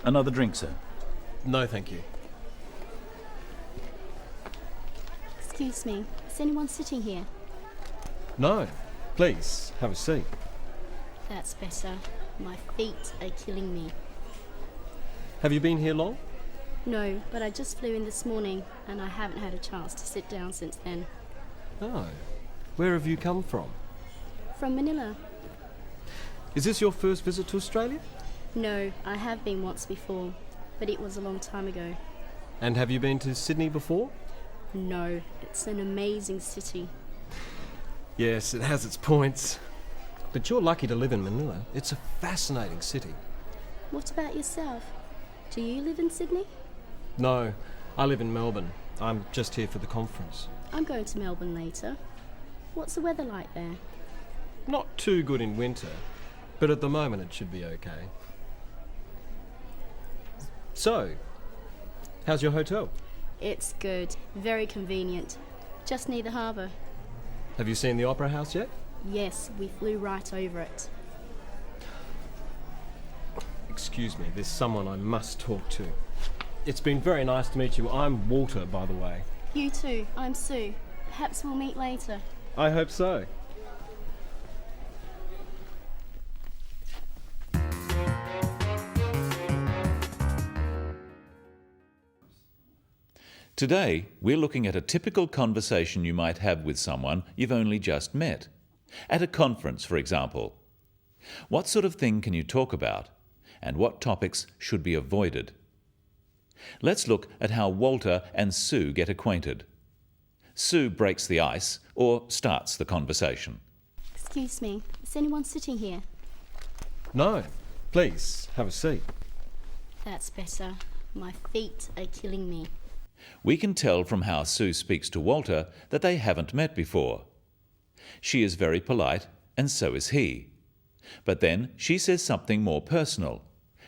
Another drink, sir? No, thank you. Excuse me, is anyone sitting here? No. Please, have a seat. That's better. My feet are killing me. Have you been here long? No, but I just flew in this morning and I haven't had a chance to sit down since then. Oh. Where have you come from? From Manila? Is this your first visit to Australia? No, I have been once before, but it was a long time ago. And have you been to Sydney before? No, it's an amazing city. Yes, it has its points. But you're lucky to live in Manila. It's a fascinating city. What about yourself? Do you live in Sydney? No, I live in Melbourne. I'm just here for the conference. I'm going to Melbourne later. What's the weather like there? Not too good in winter, but at the moment it should be okay. So, how's your hotel? It's good, very convenient. Just near the harbour. Have you seen the Opera House yet? Yes, we flew right over it. Excuse me, there's someone I must talk to. It's been very nice to meet you. I'm Walter, by the way. You too, I'm Sue. Perhaps we'll meet later. I hope so. Today, we're looking at a typical conversation you might have with someone you've only just met. At a conference, for example. What sort of thing can you talk about? And what topics should be avoided? Let's look at how Walter and Sue get acquainted. Sue breaks the ice or starts the conversation. Excuse me, is anyone sitting here? No, please, have a seat. That's better. My feet are killing me. We can tell from how Sue speaks to Walter that they haven't met before. She is very polite, and so is he. But then she says something more personal,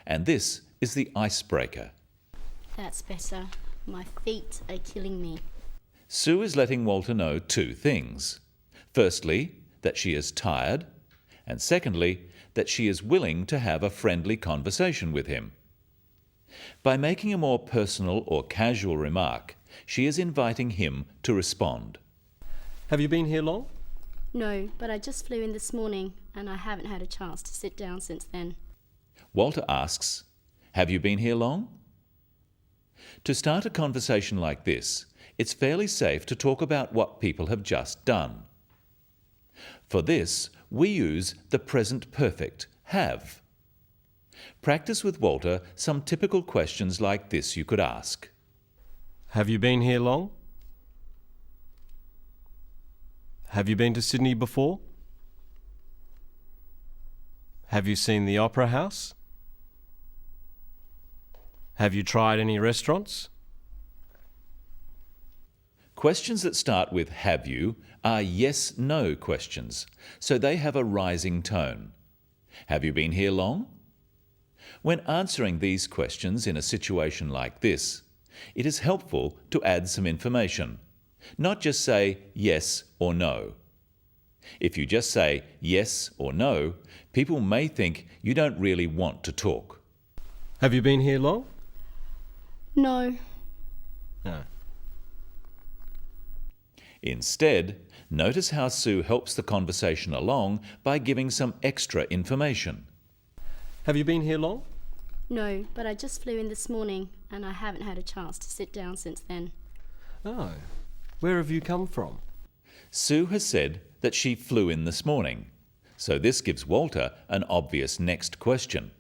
and this is the icebreaker. That's better. My feet are killing me. Sue is letting Walter know two things. Firstly, that she is tired, and secondly, that she is willing to have a friendly conversation with him. By making a more personal or casual remark, she is inviting him to respond. Have you been here long? No, but I just flew in this morning and I haven't had a chance to sit down since then. Walter asks, "Have you been here long?" To start a conversation like this, it's fairly safe to talk about what people have just done. For this, we use the present perfect, have. Practice with Walter some typical questions like this you could ask. Have you been here long? Have you been to Sydney before? Have you seen the Opera House? Have you tried any restaurants? Questions that start with "have you" are yes-no questions, so they have a rising tone. Have you been here long? When answering these questions in a situation like this, it is helpful to add some information, not just say yes or no. If you just say yes or no, people may think you don't really want to talk. Have you been here long? No. No. Instead, notice how Sue helps the conversation along by giving some extra information. Have you been here long? No, but I just flew in this morning and I haven't had a chance to sit down since then. Oh. Where have you come from? Sue has said that she flew in this morning, so this gives Walter an obvious next question.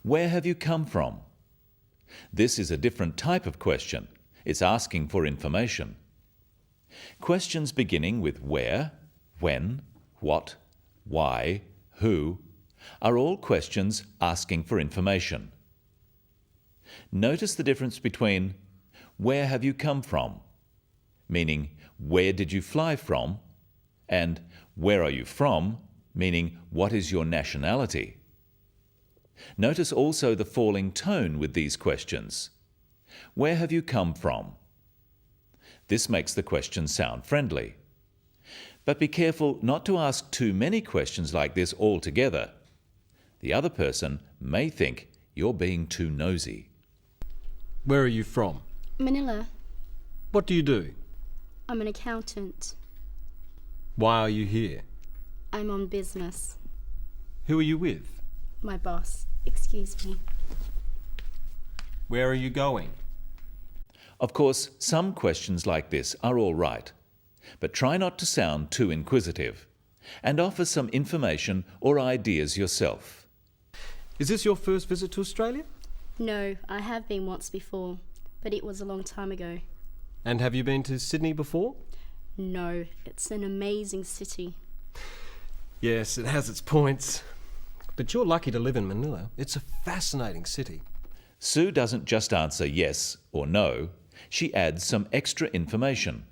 Where have you come from? This is a different type of question. It's asking for information. Questions beginning with where, when, what, why, who, are all questions asking for information. Notice the difference between where have you come from, meaning where did you fly from, and where are you from, meaning what is your nationality. Notice also the falling tone with these questions. Where have you come from? This makes the question sound friendly. But be careful not to ask too many questions like this altogether. The other person may think You're being too nosy. Where are you from? Manila. What do you do? I'm an accountant. Why are you here? I'm on business. Who are you with? My boss. Excuse me. Where are you going? Of course, some questions like this are all right, but try not to sound too inquisitive, and offer some information or ideas yourself. Is this your first visit to Australia? No, I have been once before, but it was a long time ago. And have you been to Sydney before? No, it's an amazing city. Yes, it has its points. But you're lucky to live in Manila. It's a fascinating city. Sue doesn't just answer yes or no, she adds some extra information.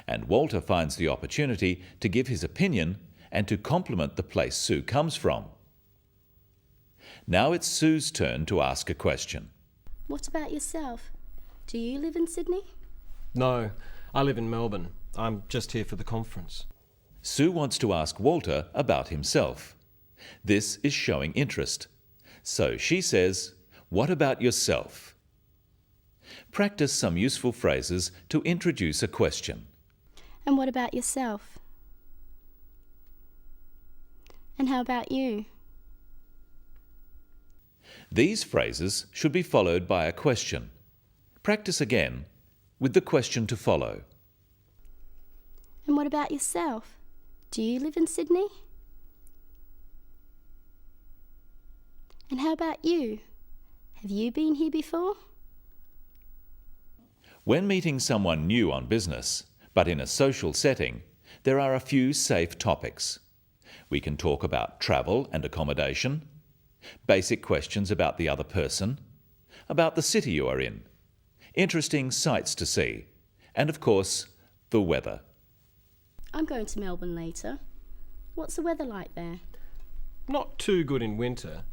And Walter finds the opportunity to give his opinion and to compliment the place Sue comes from. Now it's Sue's turn to ask a question. What about yourself? Do you live in Sydney? No, I live in Melbourne. I'm just here for the conference. Sue wants to ask Walter about himself. This is showing interest. So she says, "What about yourself?" Practice some useful phrases to introduce a question. And what about yourself? And how about you? These phrases should be followed by a question. Practice again with the question to follow. And what about yourself? Do you live in Sydney? And how about you? Have you been here before? When meeting someone new on business, but in a social setting, there are a few safe topics. We can talk about travel and accommodation, basic questions about the other person, about the city you are in, interesting sights to see, and of course, the weather. I'm going to Melbourne later. What's the weather like there? Not too good in winter,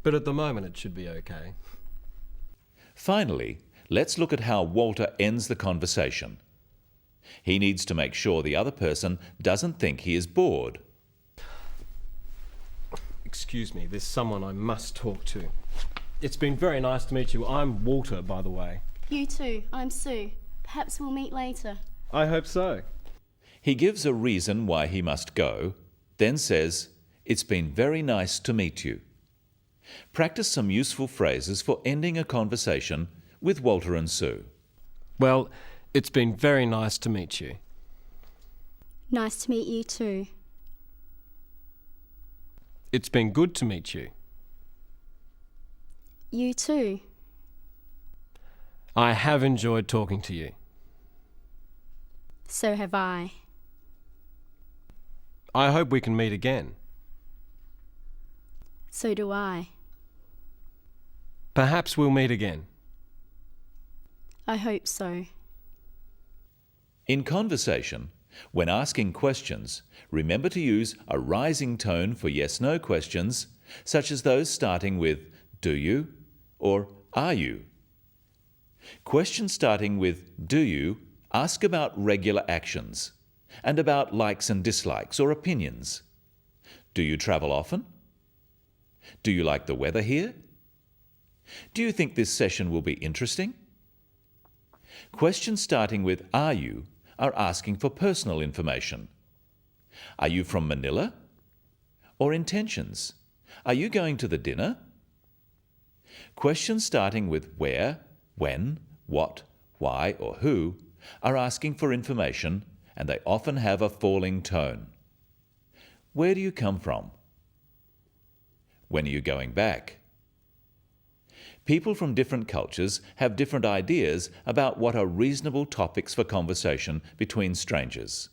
but at the moment it should be okay. Finally, let's look at how Walter ends the conversation. He needs to make sure the other person doesn't think he is bored. Excuse me, there's someone I must talk to. It's been very nice to meet you. I'm Walter, by the way. You too. I'm Sue. Perhaps we'll meet later. I hope so. He gives a reason why he must go, then says, "It's been very nice to meet you." Practice some useful phrases for ending a conversation with Walter and Sue. Well, it's been very nice to meet you. Nice to meet you too. It's been good to meet you. You too. I have enjoyed talking to you. So have I. I hope we can meet again. So do I. Perhaps we'll meet again. I hope so. In conversation, when asking questions, remember to use a rising tone for yes-no questions, such as those starting with "Do you?" or "Are you?" Questions starting with "Do you?" ask about regular actions and about likes and dislikes or opinions. Do you travel often? Do you like the weather here? Do you think this session will be interesting? Questions starting with "Are you?" are asking for personal information. Are you from Manila? Or intentions? Are you going to the dinner? Questions starting with where, when, what, why, or who are asking for information, and they often have a falling tone. Where do you come from? When are you going back? People from different cultures have different ideas about what are reasonable topics for conversation between strangers.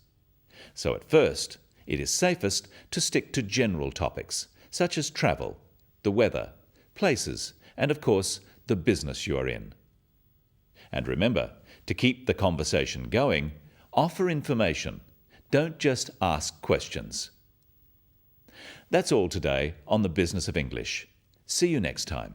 So at first, it is safest to stick to general topics, such as travel, the weather, places, and of course, the business you are in. And remember, to keep the conversation going, offer information. Don't just ask questions. That's all today on the Business of English. See you next time.